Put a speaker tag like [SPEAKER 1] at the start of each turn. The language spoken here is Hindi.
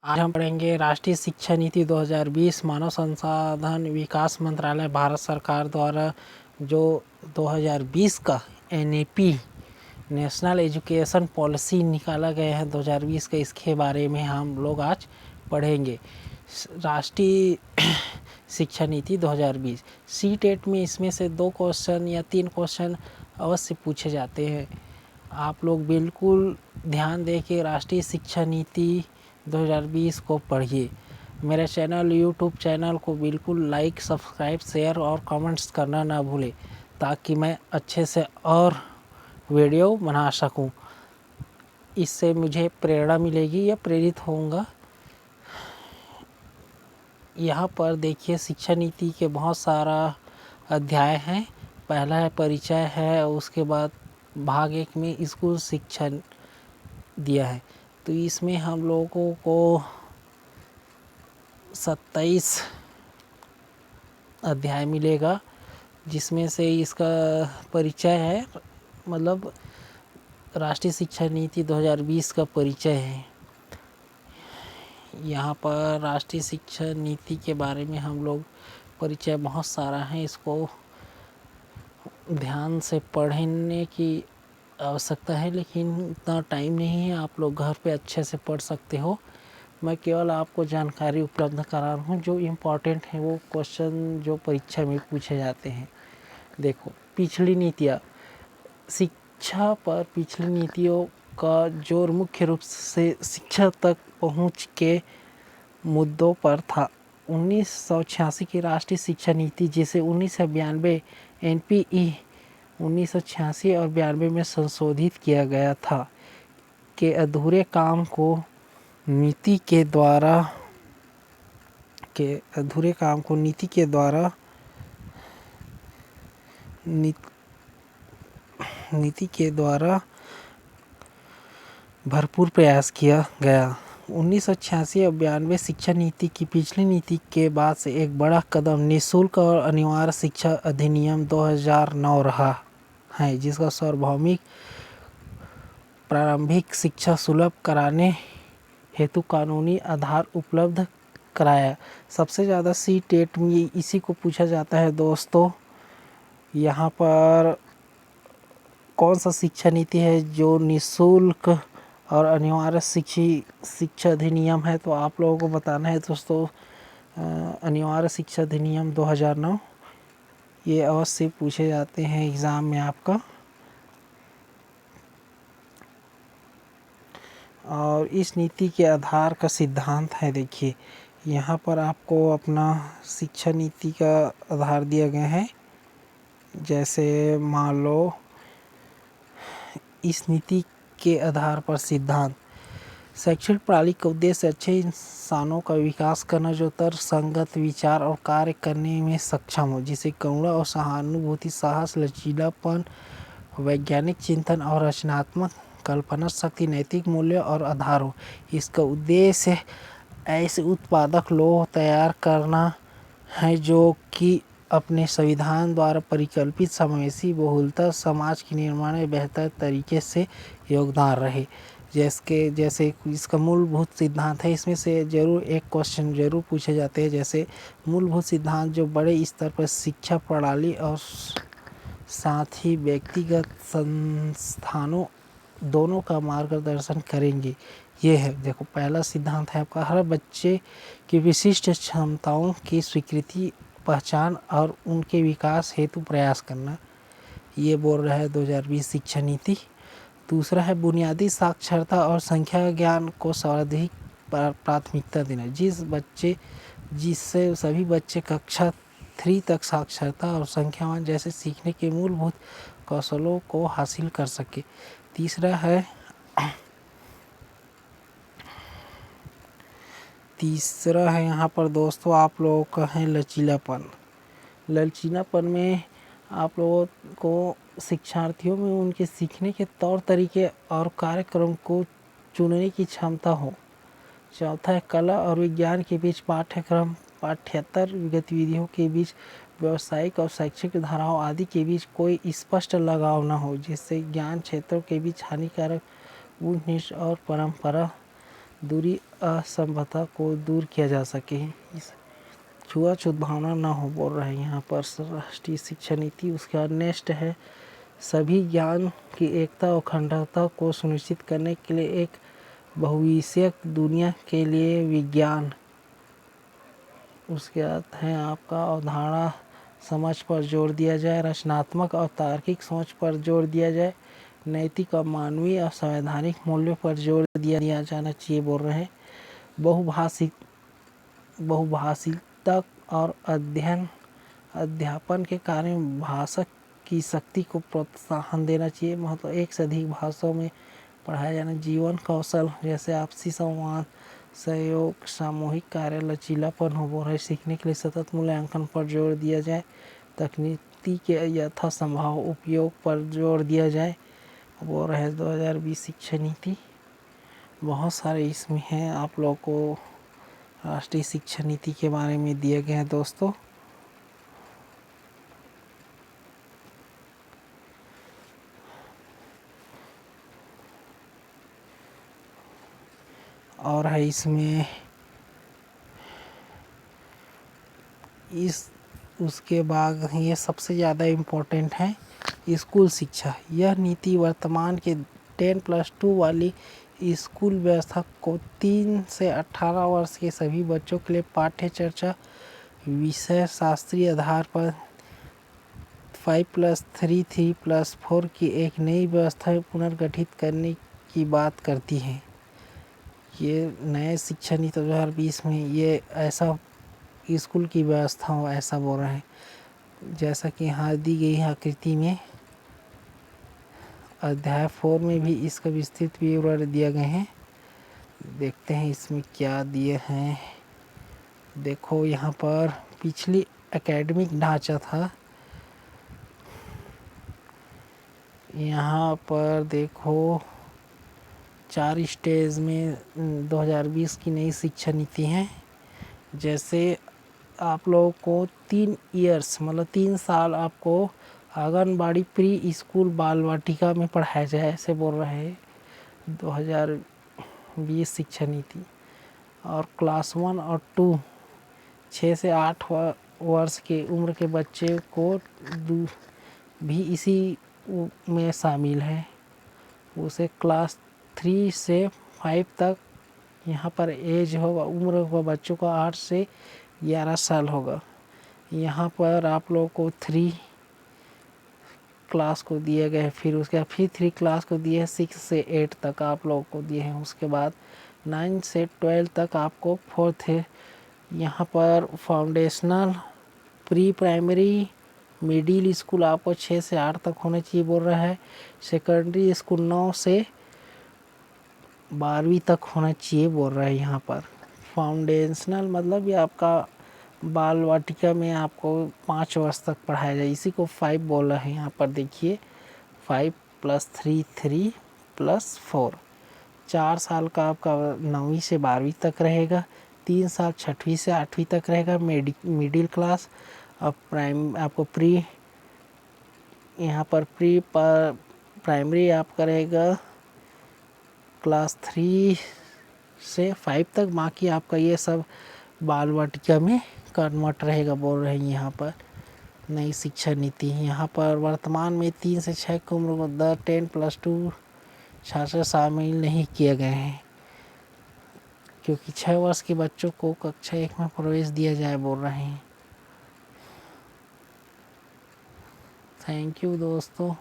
[SPEAKER 1] आज हम पढ़ेंगे राष्ट्रीय शिक्षा नीति 2020 मानव संसाधन विकास मंत्रालय भारत सरकार द्वारा जो 2020 का एनईपी नेशनल एजुकेशन पॉलिसी निकाला गया है 2020 का। इसके बारे में हम लोग आज पढ़ेंगे। राष्ट्रीय शिक्षा नीति 2020 सी-टेट में इसमें से 2 क्वेश्चन या 3 क्वेश्चन अवश्य पूछे जाते हैं। आप लोग बिल्कुल ध्यान दें कि राष्ट्रीय शिक्षा नीति 2020 को पढ़िए। मेरे चैनल यूट्यूब चैनल को बिल्कुल लाइक, सब्सक्राइब, शेयर और कमेंट्स करना ना भूलें ताकि मैं अच्छे से और वीडियो बना सकूं। इससे मुझे प्रेरणा मिलेगी या प्रेरित होऊंगा। यहाँ पर देखिए शिक्षा नीति के बहुत सारा अध्याय हैं। पहला है परिचय है, उसके बाद भाग 1 में स्कूल शिक्षा दिया है। तो इसमें हम लोगों को 27 अध्याय मिलेगा, जिसमें से इसका परिचय है, मतलब राष्ट्रीय शिक्षा नीति 2020 का परिचय है। यहाँ पर राष्ट्रीय शिक्षा नीति के बारे में हम लोग परिचय बहुत सारा है, इसको ध्यान से पढ़ने की आवश्यकता है, लेकिन इतना टाइम नहीं है। आप लोग घर पे अच्छे से पढ़ सकते हो। मैं केवल आपको जानकारी उपलब्ध करा रहा हूँ। जो इम्पोर्टेंट है वो क्वेश्चन जो परीक्षा में पूछे जाते हैं। देखो, पिछली नीतियाँ, शिक्षा पर पिछली नीतियों का जोर मुख्य रूप से शिक्षा तक पहुँच के मुद्दों पर था। 1986 की राष्ट्रीय शिक्षा नीति, जिसे 1992 एनपीई 1986 और 92 में संशोधित किया गया था, के अधूरे काम को नीति के द्वारा भरपूर प्रयास किया गया। 1986 और 92 शिक्षा नीति की पिछली नीति के बाद से एक बड़ा कदम निःशुल्क और अनिवार्य शिक्षा अधिनियम 2009 रहा है, जिसका सार्वभौमिक प्रारंभिक शिक्षा सुलभ कराने हेतु कानूनी आधार उपलब्ध कराया। सबसे ज़्यादा सी-टेट में इसी को पूछा जाता है दोस्तों। यहाँ पर कौन सा शिक्षा नीति है जो निःशुल्क और अनिवार्य शिक्षा अधिनियम है, तो आप लोगों को बताना है दोस्तों। अनिवार्य शिक्षा अधिनियम 2009 ये अवश्य पूछे जाते हैं एग्ज़ाम में आपका। और इस नीति के आधार का सिद्धांत है, देखिए यहाँ पर आपको अपना शिक्षा नीति का आधार दिया गया है। जैसे मान लो इस नीति के आधार पर सिद्धांत, शैक्षणिक प्रणाली का उद्देश्य अच्छे इंसानों का विकास करना जो तर्कसंगत विचार और कार्य करने में सक्षम हो, जिसे करुणा और सहानुभूति, साहस, लचीलापन, वैज्ञानिक चिंतन और रचनात्मक कल्पना शक्ति, नैतिक मूल्य और आधार हो। इसका उद्देश्य ऐसे उत्पादक लोग तैयार करना है जो कि अपने संविधान द्वारा परिकल्पित समावेशी बहुलता समाज के निर्माण में बेहतर तरीके से योगदान रहे। जैसे इसका मूलभूत सिद्धांत है, इसमें से जरूर एक क्वेश्चन जरूर पूछे जाते हैं। जैसे मूलभूत सिद्धांत जो बड़े स्तर पर शिक्षा प्रणाली और साथ ही व्यक्तिगत संस्थानों दोनों का मार्गदर्शन करेंगे। ये है, देखो पहला सिद्धांत है आपका, हर बच्चे की विशिष्ट क्षमताओं की स्वीकृति, पहचान और उनके विकास हेतु प्रयास करना। ये बोल रहा है 2020 शिक्षा नीति। दूसरा है बुनियादी साक्षरता और संख्या ज्ञान को सर्वाधिक प्राथमिकता देना, जिससे सभी बच्चे कक्षा 3 तक साक्षरता और संख्यावान जैसे सीखने के मूलभूत कौशलों को हासिल कर सके। तीसरा है यहाँ पर दोस्तों आप लोगों का है लचीलापन। लचीलापन में आप लोगों को शिक्षार्थियों में उनके सीखने के तौर तरीके और कार्यक्रम को चुनने की क्षमता हो। चौथा है कला और विज्ञान के बीच पाठ्येतर गतिविधियों के बीच, व्यावसायिक और शैक्षिक धाराओं आदि के बीच कोई स्पष्ट लगाव न हो, जिससे ज्ञान क्षेत्रों के बीच हानिकारक ऊंच नीच और परंपरा दूरी असमता को दूर किया जा सके, इस छुआछूत भावना न हो बोल रहे हैं यहाँ पर राष्ट्रीय शिक्षा नीति। उसके बाद नेक्स्ट है सभी ज्ञान की एकता और अखंडता को सुनिश्चित करने के लिए एक बहुविषयक दुनिया के लिए विज्ञान। उसके बाद है आपका अवधारणा समझ पर जोर दिया जाए, रचनात्मक और तार्किक सोच पर जोर दिया जाए, नैतिक और मानवीय और संवैधानिक मूल्यों पर जोर दिया जाना चाहिए बोल रहे हैं। बहुभाषिकता और अध्यापन के कार्य में भाषा की शक्ति को प्रोत्साहन देना चाहिए। मतलब एक से अधिक भाषाओं में पढ़ाया जाना। जीवन कौशल जैसे आपसी संवाद, सहयोग, सामूहिक कार्य, लचीलापन हो बोल रहे। सीखने के लिए सतत मूल्यांकन पर जोर दिया जाए, तकनीकी के यथासंभव उपयोग पर जोर दिया जाए बोल रहे 2020 शिक्षा नीति। बहुत सारे इसमें हैं, आप लोगों को राष्ट्रीय शिक्षा नीति के बारे में दिए गए हैं दोस्तों। और है इसमें उसके बाद ये सबसे ज़्यादा इम्पोर्टेंट है स्कूल शिक्षा। यह नीति वर्तमान के 10+2 वाली स्कूल व्यवस्था को 3 से 18 वर्ष के सभी बच्चों के लिए पाठ्य चर्चा विषय शास्त्रीय आधार पर 5+3 3+4 की एक नई व्यवस्था पुनर्गठित करने की बात करती है। ये नए शिक्षा नीति 2020 में ये ऐसा स्कूल की व्यवस्था हो ऐसा बोल रहे हैं। जैसा कि यहाँ दी गई है आकृति में, अध्याय 4 में भी इसका विस्तृत विवरण दिया गए हैं। देखते हैं इसमें क्या दिए हैं। देखो यहाँ पर पिछली एकेडमिक ढांचा था, यहाँ पर देखो 4 स्टेज में 2020 की नई शिक्षा नीति है। जैसे आप लोगों को 3 ईयर्स मतलब 3 साल आपको आंगनबाड़ी प्री स्कूल बाल वाटिका में पढ़ाया जाए ऐसे बोल रहे हैं 2020 शिक्षा नीति। और क्लास 1 और 2 6 से 8 वर्ष के उम्र के बच्चे को भी इसी में शामिल है। उसे क्लास 3 से 5 तक यहाँ पर एज होगा, उम्र होगा बच्चों का 8 से 11 साल होगा। यहाँ पर आप लोगों को 3 क्लास को दिए गए, फिर उसके बाद फिर 3 क्लास को दिए हैं, 6 से 8 तक आप लोगों को दिए हैं। उसके बाद 9 से 12 तक आपको 4th है। यहाँ पर foundational, pre primary, middle school आपको 6 से 8 तक होना चाहिए बोल रहा है। सेकेंडरी स्कूल 9 से 12वीं तक होना चाहिए बोल रहा है यहाँ पर। फाउंडेशनल मतलब ये आपका बाल वाटिका में आपको 5 वर्ष तक पढ़ाया जाए, इसी को 5 बोला है यहाँ पर। देखिए 5+3 3+4 4 साल का आपका 9वीं से 12वीं तक रहेगा, 3 साल 6वीं से 8वीं तक रहेगा मिडिल क्लास। अब आपको प्री यहाँ पर प्री प्राइमरी आपका रहेगा क्लास 3 से 5 तक, बाकी आपका ये सब बाल वाटिका में कन्वर्ट रहेगा बोल रहे हैं यहाँ पर। नई शिक्षा नीति यहाँ पर वर्तमान में 3 से 6 की उम्र को 10+2 छात्र शामिल नहीं किए गए हैं, क्योंकि 6 वर्ष के बच्चों को कक्षा 1 में प्रवेश दिया जाए बोल रहे हैं। थैंक यू दोस्तों।